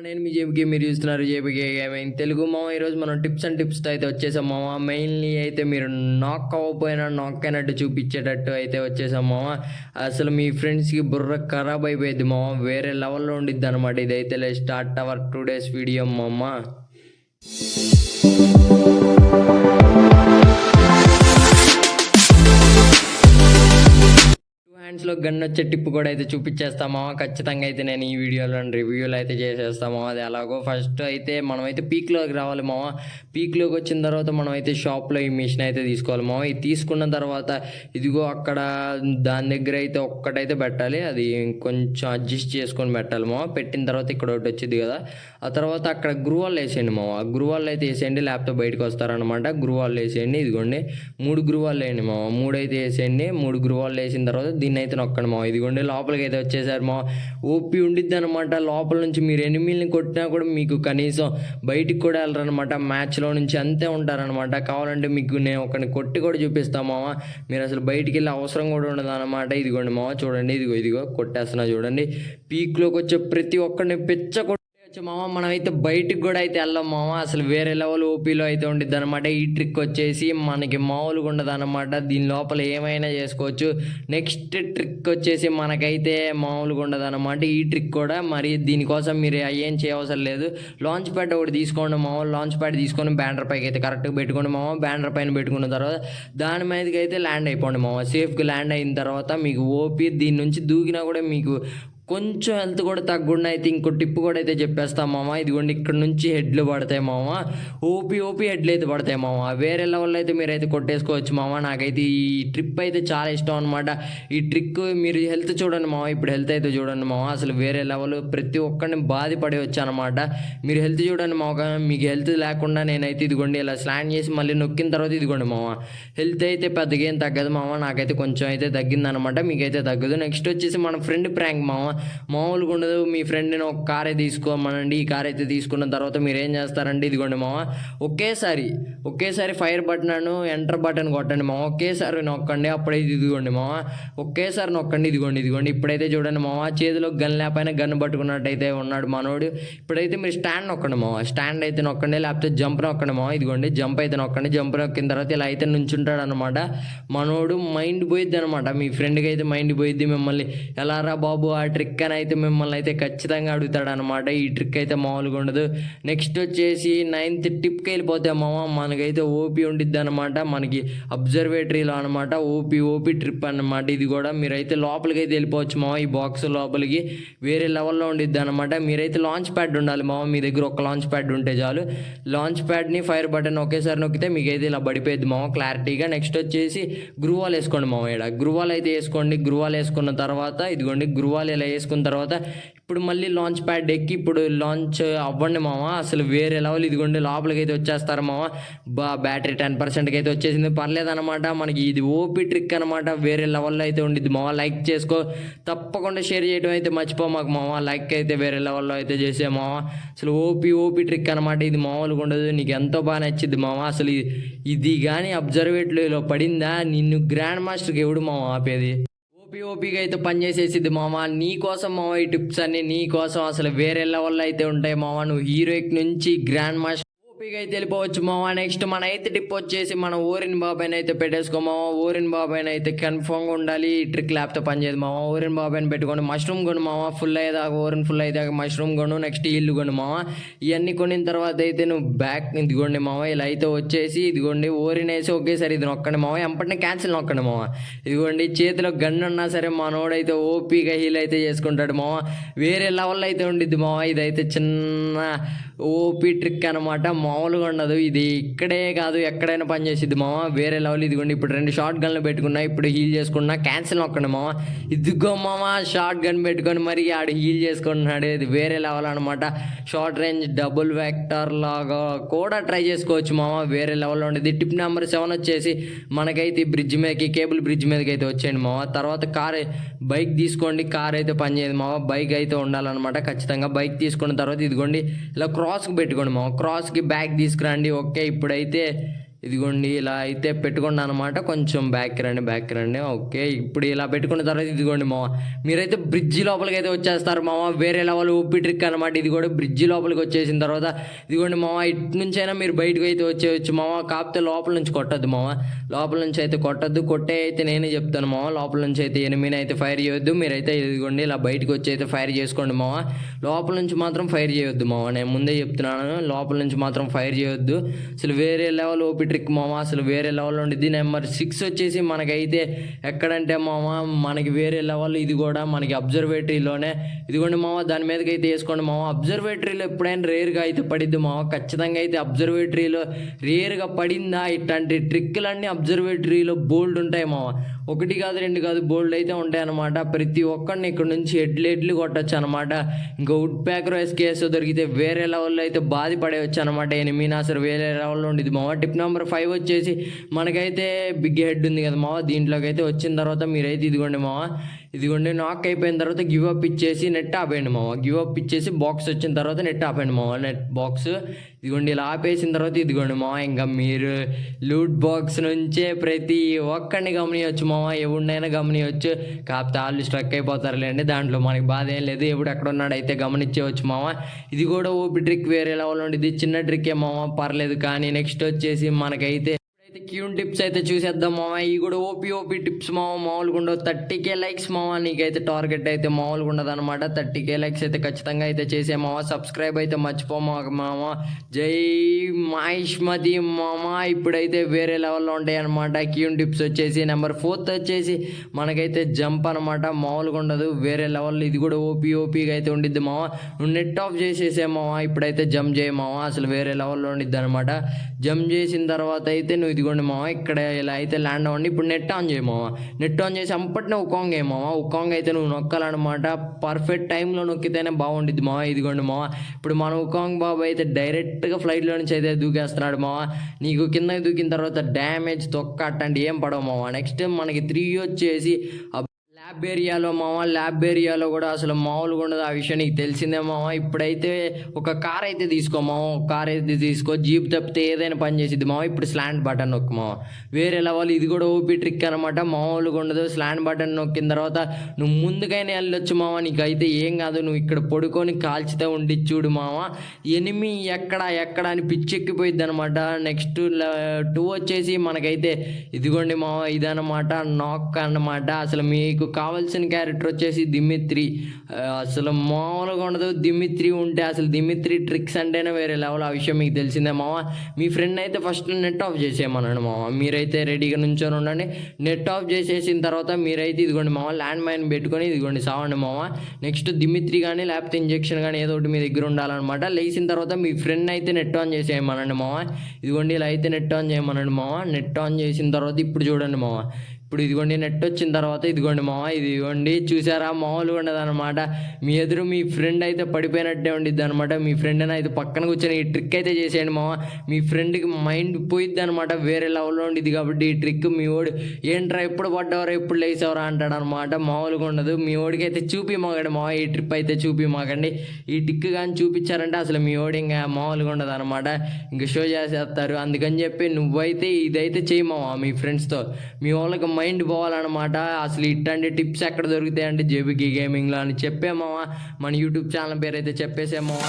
నేను మీ జేబుకి మీరు చూస్తున్నారు జేబుకి గేమింగ్ తెలుగు మామ. ఈరోజు మనం టిప్స్ అండ్ టిప్స్తో అయితే వచ్చేసాం మామ. మెయిన్లీ అయితే మీరు నాక్ అవ్వకపోయినా నాక్ అయినట్టు చూపించేటట్టు అయితే వచ్చేసాం మామ. అసలు మీ ఫ్రెండ్స్కి బుర్ర ఖరాబ్ అయిపోయింది మామ, వేరే లెవెల్లో ఉండిద్ది అనమాట. ఇదైతే స్టార్ట్ అవర్ 2 days వీడియో మామ. హ్యాండ్స్లో గన్ వచ్చే టిప్ కూడా అయితే చూపించేస్తామా ఖచ్చితంగా. అయితే నేను ఈ వీడియోలో రివ్యూలు అయితే చేసేస్తామా. అది ఎలాగో ఫస్ట్ అయితే మనమైతే పీక్లోకి రావాలి మామ. పీక్లోకి వచ్చిన తర్వాత మనం అయితే షాప్లో ఈ మిషన్ అయితే తీసుకోవాలి మామ. ఇది తీసుకున్న తర్వాత ఇదిగో అక్కడ దాని దగ్గర అయితే ఒక్కటైతే పెట్టాలి, అది కొంచెం అడ్జస్ట్ చేసుకొని పెట్టాలి మామ. పెట్టిన తర్వాత ఇక్కడ ఒకటి వచ్చింది కదా, ఆ తర్వాత అక్కడ గ్రూవాల్ వేసేయండి మామ. గ్రూవాల్ అయితే వేసేయండి, లేకపోతే బయటకు వస్తారనమాట. గ్రూవాల్ వేసేయండి, ఇదిగోండి 3 గ్రూవాల్ వేయండి మామ. 3 అయితే వేసేయండి. 3 గ్రూవాల్ వేసిన తర్వాత దీన్ని అయితే నొక్కండి మా. ఇదిగోండి లోపలికి అయితే వచ్చేసారు మా. ఓపి ఉండిద్ది అనమాట. లోపల నుంచి మీరు ఎనిమిల్ని కొట్టినా కూడా మీకు కనీసం బయటికి కూడా వెళ్ళరనమాట. మ్యాచ్లో నుంచి అంతే ఉంటారనమాట. కావాలంటే మీకు నేను ఒకరిని కొట్టి కూడా చూపిస్తాను మామ. మీరు అసలు బయటికి వెళ్ళే అవసరం కూడా ఉండదు అనమాట. ఇదిగోండి మామ, చూడండి ఇదిగో కొట్టేస్తున్నా చూడండి. పీక్లోకి వచ్చే ప్రతి ఒక్కరిని మామ. మనం అయితే బయటికి కూడా అయితే వెళ్ళాం మామ. అసలు వేరే లెవెల్ ఓపీలో అయితే ఉండిద్ది అనమాట. ఈ ట్రిక్ వచ్చేసి మనకి మామూలుగా ఉండదు అనమాట. దీని లోపల ఏమైనా చేసుకోవచ్చు. నెక్స్ట్ ట్రిక్ వచ్చేసి మనకైతే మామూలుగా ఉండదు అనమాట. ఈ ట్రిక్ కూడా మరి దీనికోసం మీరు ఏం చేయవసరం లేదు. లాంచ్ ప్యాడ్ ఒకటి తీసుకోండి మామ. లాంచ్ ప్యాడ్ తీసుకొని బ్యానర్ పైకి అయితే కరెక్ట్గా పెట్టుకోండి మామ. బ్యానర్ పైన పెట్టుకున్న తర్వాత దాని మీదకి అయితే ల్యాండ్ అయిపోండి మామ. సేఫ్గా ల్యాండ్ అయిన తర్వాత మీకు ఓపీ దీని నుంచి దూకినా కూడా మీకు కొంచెం హెల్త్ కూడా తగ్గుండా అయితే ఇంకో టిప్ కూడా అయితే చెప్పేస్తాం మామ. ఇదిగోండి ఇక్కడ నుంచి హెడ్లు పడతాయి మామ. ఓపీ హెడ్లు అయితే పడతాయి మామ. వేరే లెవెల్లో అయితే మీరైతే కొట్టేసుకోవచ్చు మామ. నాకైతే ఈ ట్రిప్ అయితే చాలా ఇష్టం అనమాట. ఈ ట్రిక్ మీరు హెల్త్ చూడండి మామ. ఇప్పుడు హెల్త్ అయితే చూడండి మామ. అసలు వేరే లెవెల్, ప్రతి ఒక్కరిని బాధపడవచ్చు అనమాట. మీరు హెల్త్ చూడండి మామ. మీకు హెల్త్ లేకుండా నేనైతే ఇదిగోండి ఇలా స్లాండ్ చేసి మళ్ళీ నొక్కిన తర్వాత ఇదిగోండి మామ, హెల్త్ అయితే పెద్దగా ఏం తగ్గదు మామ. నాకైతే కొంచెం అయితే తగ్గిందనమాట, మీకైతే తగ్గదు. నెక్స్ట్ వచ్చేసి మన ఫ్రెండ్ ప్రాంక్ మామ. మామూలుగా ఉండదు. మీ ఫ్రెండ్ని ఒక కార్ అయితే తీసుకోమనండి. ఈ కార్ అయితే తీసుకున్న తర్వాత మీరు ఏం చేస్తారంటే ఇదిగోండి మామ, ఒకేసారి ఫైర్ బటన్ ఎంటర్ బటన్ కొట్టండి మామ. ఒకేసారి నొక్కండి. అప్పుడైతే ఇదిగోండి మామ, ఒకేసారి నొక్కండి. ఇదిగోండి ఇప్పుడైతే చూడండి మామ, చేతిలో గన్ లేకపోయినా గన్ పట్టుకున్నట్టయితే ఉన్నాడు మనోడు. ఇప్పుడైతే మీరు స్టాండ్ నొక్కండి మామ. స్టాండ్ అయితే నొక్కండి, లేకపోతే జంప్ నొక్కండి మామ. ఇదిగోండి జంప్ అయితే నొక్కండి. జంప్ నొక్కిన తర్వాత ఇలా అయితే నుంచుంటాడు అనమాట మనోడు. మైండ్ పోయిద్ది అనమాట. మీ ఫ్రెండ్కి అయితే మైండ్ పోయిద్ది. మిమ్మల్ని ఎలా రా బాబు ఆ ట్రిక్ అని అయితే మిమ్మల్ని అయితే ఖచ్చితంగా అడుగుతాడు అనమాట. ఈ ట్రిక్ అయితే మామూలుగా ఉండదు. నెక్స్ట్ వచ్చేసి 9th టిప్కి వెళ్ళిపోతే మామ, మనకైతే ఓపీ ఉండిద్ది అనమాట. మనకి అబ్జర్వేటరీలో అనమాట. ఓపీ ట్రిప్ అనమాట. ఇది కూడా మీరైతే లోపలికి అయితే వెళ్ళిపోవచ్చు మామ. ఈ బాక్స్ లోపలికి వేరే లెవెల్లో ఉండిద్ది అనమాట. మీరైతే లాంచ్ ప్యాడ్ ఉండాలి మామ. మీ దగ్గర ఒక లాంచ్ ప్యాడ్ ఉంటే చాలు. లాంచ్ ప్యాడ్ని ఫైర్ బటన్ ఒకేసారి నొక్కితే మీకైతే ఇలా పడిపోయింది మామ క్లారిటీగా. నెక్స్ట్ వచ్చేసి గ్రూవాల్ వేసుకోండి మామ. ఇక్కడ గ్రూవాల్ అయితే వేసుకోండి. గ్రూవాల్ వేసుకున్న తర్వాత ఇదిగోండి గ్రూవాల్ ఇలా వేసుకున్న తర్వాత ఇప్పుడు మళ్ళీ లాంచ్ ప్యాడ్ ఎక్కి ఇప్పుడు లాంచ్ అవ్వండి మామ. అసలు వేరే లెవెల్. ఇదిగోండి లోపలికి అయితే వచ్చేస్తారు మామ. బ్యాటరీ 10%కి అయితే వచ్చేసింది, పర్లేదనమాట. మనకి ఇది ఓపీ ట్రిక్ అనమాట. వేరే లెవెల్లో అయితే ఉండిద్ది మామ. లైక్ చేసుకో, తప్పకుండా షేర్ చేయడం అయితే మర్చిపోమాకు మామ. లైక్ అయితే వేరే లెవెల్లో అయితే చేసే మామ. అసలు ఓపీ ట్రిక్ అనమాట. ఇది మామూలుగా ఉండదు. నీకు ఎంతో బాగా నచ్చింది మామ. అసలు ఇది కానీ అబ్జర్వేటరీలో పడిందా నిన్ను గ్రాండ్ మాస్టర్కి ఎవడు మామ ఆపేది? ఓపీగా అయితే పనిచేసేసిద్ది మామ. నీ కోసం మామ ఈ టిప్స్ అన్ని నీ కోసం. అసలు వేరే లెవెల్లో అయితే ఉంటాయి మామ. నువ్వు హీరోయిక్ నుంచి గ్రాండ్ మాస్టర్ ఓపీగా అయితే వెళ్ళిపోవచ్చు మామ. నెక్స్ట్ మన అయితే టిప్ వచ్చేసి మన ఓరిన్ బాబాయ్ని అయితే పెట్టేసుకో మామ. ఓరిన్ బాబాయ్ని అయితే కన్ఫామ్గా ఉండాలి. ఈ ట్రిక్ ల్యాప్తో పనిచేయదు మామ. ఓరిన్ బాబాయ్ని పెట్టుకోండి. మష్రూమ్ కొను మామ. ఫుల్ అయ్యేదాకా ఓరిన్ ఫుల్ అయ్యేదాకా మష్రూమ్ కొను. నెక్స్ట్ ఇల్లు కొను మామ. ఇవన్నీ కొనిన తర్వాత అయితే నువ్వు బ్యాక్ ఇదిగోండి మామ. ఇలా అయితే వచ్చేసి ఇదిగోండి ఓరిన్ వేసి ఒకేసారి ఇది నొక్కండి మామ. ఎంపటినే క్యాన్సిల్ నొక్కండి మామ. ఇదిగోండి చేతిలో గన్ ఉన్నా సరే మనోడైతే ఓపీగా హీల్ అయితే చేసుకుంటాడు మామ. వేరే లెవెల్లో అయితే ఉండిద్ది మామ. ఇదైతే చిన్న ఓపీ ట్రిక్ అనమాట. మామూలుగా ఉండదు. ఇది ఇక్కడే కాదు ఎక్కడైనా పనిచేసిద్ది మామ. వేరే లెవెల్. ఇదిగోండి ఇప్పుడు 2 షార్ట్ గన్లు పెట్టుకున్నా. ఇప్పుడు హీల్ చేసుకున్నా. క్యాన్సిల్ నొక్కండి మామ. ఇదిగో మామ షార్ట్ గన్ పెట్టుకొని మరి ఆడు హీల్ చేసుకుంటున్నాడు. ఇది వేరే లెవెల్ అనమాట. షార్ట్ రేంజ్ డబుల్ వెక్టర్ లాగా కూడా ట్రై చేసుకోవచ్చు మామ. వేరే లెవెల్లో ఉండేది. టిప్ నెంబర్ 7 వచ్చేసి మనకైతే బ్రిడ్జ్ మీదకి కేబుల్ బ్రిడ్జ్ మీదకి అయితే వచ్చేయండి మామ. తర్వాత బైక్ తీసుకోండి. కార్ అయితే పనిచేయదు మామ. బైక్ అయితే ఉండాలన్నమాట ఖచ్చితంగా. బైక్ తీసుకున్న తర్వాత ఇదిగోండి ఇలా క్రాస్కి పెట్టుకోండి మామ. క్రాస్కి బ్యాక్ తీసుకురండి. ఓకే ఇప్పుడైతే ఇదిగోండి ఇలా అయితే పెట్టుకోండి అనమాట. కొంచెం బ్యాక్ రండి. ఓకే, ఇప్పుడు ఇలా పెట్టుకున్న తర్వాత ఇదిగోండి మామ, మీరైతే బ్రిడ్జి లోపలికి అయితే వచ్చేస్తారు మామ. వేరే లెవెల్ ఓపీ ట్రిక్ అనమాట ఇది కూడా. బ్రిడ్జి లోపలికి వచ్చేసిన తర్వాత ఇదిగోండి మామ, ఇటు నుంచి అయినా మీరు బయటకు అయితే వచ్చేయచ్చు మామ. కాకపోతే లోపల నుంచి కొట్టద్దు మామ, లోపల నుంచి అయితే కొట్టద్దు. కొట్టే అయితే నేనే చెప్తాను మామ. లోపల నుంచి అయితే ఎనిమిని అయితే ఫైర్ చేయొద్దు. మీరైతే ఇదిగోండి ఇలా బయటకు వచ్చి అయితే ఫైర్ చేసుకోండి మామ. లోపల నుంచి మాత్రం ఫైర్ చేయొద్దు మామ, నేను ముందే చెప్తున్నాను. లోపల నుంచి మాత్రం ఫైర్ చేయొద్దు. అసలు వేరే లెవెల్ ఓపీ ట్రిక్ మామ, అసలు వేరే లెవెల్ ఉండిద్ది. నెంబర్ 6 వచ్చేసి మనకైతే ఎక్కడంటే మామ, మనకి వేరే లెవెల్. ఇది కూడా మనకి అబ్జర్వేటరీలోనే. ఇదిగోండి మామ, దాని మీదకి అయితే వేసుకోండి మామ. అబ్జర్వేటరీలో ఎప్పుడైనా రేర్గా అయితే పడిద్ది మామ, ఖచ్చితంగా అయితే అబ్జర్వేటరీలో రేర్గా పడిందా. ఇట్లాంటి ట్రిక్లన్నీ అబ్జర్వేటరీలో బోల్డ్ ఉంటాయి మామ. 1 కాదు 2 కాదు, బోల్డ్ అయితే ఉంటాయి అనమాట. ప్రతి ఒక్కరిని ఇక్కడ నుంచి ఎడ్లు కొట్టచ్చు అనమాట. ఇంకా వుడ్ ప్యాకర్ ఎస్కేస్ దొరికితే వేరే లెవెల్లో అయితే బాధపడేయచ్చు అనమాట. ఎనిమిది అసలు వేరే లెవెల్లో ఉండేది మామ. టిప్ నెంబర్ 5 వచ్చేసి మనకైతే బిగ్ హెడ్ ఉంది కదా మామ, దీంట్లోకి అయితే వచ్చిన తర్వాత మీరైతే ఇదిగోండి మామ, ఇదిగోండి నాక్ అయిపోయిన తర్వాత గివ్ అప్ ఇచ్చేసి నెట్ ఆపేయండి మామ. గివ్ అప్ ఇచ్చేసి బాక్స్ వచ్చిన తర్వాత నెట్ ఆపేయండి మామ. నెట్ బాక్స్ ఇదిగోండి ఇలా ఆపేసిన తర్వాత ఇదిగోండి మామ, ఇంకా మీరు లూట్ బాక్స్ నుంచే ప్రతి ఒక్కడిని గమనియచ్చు మామ, ఎవరినైనా గమనియచ్చు. కాకపోతే వాళ్ళు స్ట్రక్ అయిపోతారులేండి, దాంట్లో మనకి బాధ ఏం లేదు. ఎప్పుడు ఎక్కడ ఉన్నాడు అయితే గమనించవచ్చు మామ. ఇది కూడా ఓపీ ట్రిక్ వేరే లెవెల్ ఉండేది, చిన్న ట్రిక్కే మామ, పర్లేదు. కానీ నెక్స్ట్ వచ్చేసి మనకైతే క్యూన్ టిప్స్ అయితే చూసేద్దాం మామ. ఇవి కూడా ఓపీ టిప్స్ మామ, మామూలుగా ఉండవు. 30K లైక్స్ మామ, నీకైతే టార్గెట్ అయితే మామూలుగా ఉండదు అనమాట. 30K లైక్స్ అయితే ఖచ్చితంగా అయితే చేసే మామ. సబ్స్క్రైబ్ అయితే మర్చిపోమా మామ. జై మహిష్మతి మామ. ఇప్పుడైతే వేరే లెవెల్లో ఉంటాయి అనమాట క్యూన్ టిప్స్ వచ్చేసి. నెంబర్ 4 వచ్చేసి మనకైతే జంప్ అనమాట, మామూలుగా ఉండదు, వేరే లెవెల్. ఇది కూడా ఓపీగా అయితే ఉండిద్ది మామ. నువ్వు నెట్ ఆఫ్ చేసేసే మామ, ఇప్పుడైతే జంప్ చేయ మామ, అసలు వేరే లెవెల్లో ఉండిద్ది అనమాట. జంప్ చేసిన తర్వాత అయితే నువ్వు ఇదిగోండి మామ, ఇక్కడ ఇలా అయితే ల్యాండ్ అవ్వండి. ఇప్పుడు నెట్ ఆన్ చేయ మామ. నెట్ ఆన్ చేసి అంపట్నే ఉకాంగ్ ఏ మామ. ఉకాంగ్ అయితే నువ్వు నొక్కాలన్నమాట. పర్ఫెక్ట్ టైంలో నొక్కితేనే బాగుండిద్ది మామ. ఇదిగోండి మామ, ఇప్పుడు మన ఉకాంగ్ బాబు అయితే డైరెక్ట్గా ఫ్లైట్లో నుంచి అయితే దూకేస్తున్నాడు మామ. నీకు కిందకి దూకిన తర్వాత డ్యామేజ్ తొక్క అట్లాంటి ఏం పడవు మామ. నెక్స్ట్ మనకి 3 వచ్చేసి ల్యాబ్ ఏరియాలో మామ. ల్యాబ్ ఏరియాలో కూడా అసలు మామూలుగా ఉండదు, ఆ విషయం నీకు తెలిసిందే మామ. ఇప్పుడైతే ఒక కార్ అయితే తీసుకో మామ, కార్ అయితే తీసుకో. జీప్ తప్పితే ఏదైనా పని చేసిద్ది మామ. ఇప్పుడు స్లాంట్ బటన్ నొక్కు మామ, వేరే లెవెల్. ఇది కూడా ఓపీ ట్రిక్ అనమాట, మామూలుగా ఉండదు. స్లాంట్ బటన్ నొక్కిన తర్వాత నువ్వు ముందుకైనా వెళ్ళొచ్చు మామ, నీకైతే ఏం కాదు. నువ్వు ఇక్కడ పడుకొని కాల్చితే ఉండి చూడు మామ, ఎనిమి ఎక్కడ అని పిచ్చెక్కిపోయిద్ది అనమాట. నెక్స్ట్ 2 వచ్చేసి మనకైతే ఇదిగోండి మామ, ఇదనమాట నాక్ అన్నమాట. అసలు మీకు కావాల్సిన క్యారెక్టర్ వచ్చేసి దిమిత్రి. అసలు మామూలుగా ఉండదు. దిమిత్రి ఉంటే అసలు దిమిత్రి ట్రిక్స్ అంటేనే వేరే లెవెల్, ఆ విషయం మీకు తెలిసిందే మామ. మీ ఫ్రెండ్ అయితే ఫస్ట్ నెట్ ఆఫ్ చేసేయమనండి మామ. మీరైతే రెడీగా నుంచొని ఉండండి. నెట్ ఆఫ్ చేసేసిన తర్వాత మీరైతే ఇదిగోండి మామ, ల్యాండ్ మైన్ పెట్టుకొని ఇదిగోండి సావండి మామ. నెక్స్ట్ దిమిత్రి కానీ లేకపోతే ఇంజెక్షన్ కానీ ఏదో ఒకటి మీ దగ్గర ఉండాలన్నమాట. లేచిన తర్వాత మీ ఫ్రెండ్ అయితే నెట్ ఆన్ చేసేయమనండి మామ. ఇదిగోండి ఇలా అయితే నెట్ ఆన్ చేయమనండి మామ. నెట్ ఆన్ చేసిన తర్వాత ఇప్పుడు చూడండి మామ, ఇప్పుడు ఇదిగోండి నెట్ వచ్చిన తర్వాత ఇదిగోండి మామ, ఇదిగోండి చూసారా, మామూలుగా ఉండదు అనమాట. మీ ఎదురు మీ ఫ్రెండ్ అయితే పడిపోయినట్టే ఉండిద్ది అనమాట. మీ ఫ్రెండ్ని అయితే పక్కన కూర్చొని ఈ ట్రిక్ అయితే చేసేయండి మామ. మీ ఫ్రెండ్కి మైండ్ పోయిద్ది అనమాట, వేరే లెవెల్లో ఉండిద్ది. కాబట్టి ఈ ట్రిక్ మీ ఓడి ఏంట్రా ఎప్పుడు పడ్డవరా ఎప్పుడు లేసావరా అంటాడు అనమాట. మామూలుగా ఉండదు. మీ ఓడికి అయితే చూపిమాకండి మామ, ఈ ట్రిప్ అయితే చూపిమాకండి. ఈ ట్రిక్ కానీ చూపించారంటే అసలు మీ ఓడి ఇంకా మామూలుగా ఉండదు అనమాట, ఇంకా షో చేసేస్తారు. అందుకని చెప్పి నువ్వైతే ఇదైతే చేయమావా మీ ఫ్రెండ్స్తో. మీ వాళ్ళకి మైండ్ పోవాలన్నమాట. అసలు ఇట్లాంటి టిప్స్ ఎక్కడ దొరుకుతాయంటే జేబీకి గేమింగ్లో అని చెప్పేమావా. మన యూట్యూబ్ ఛానల్ పేరు అయితే చెప్పేసేమావా.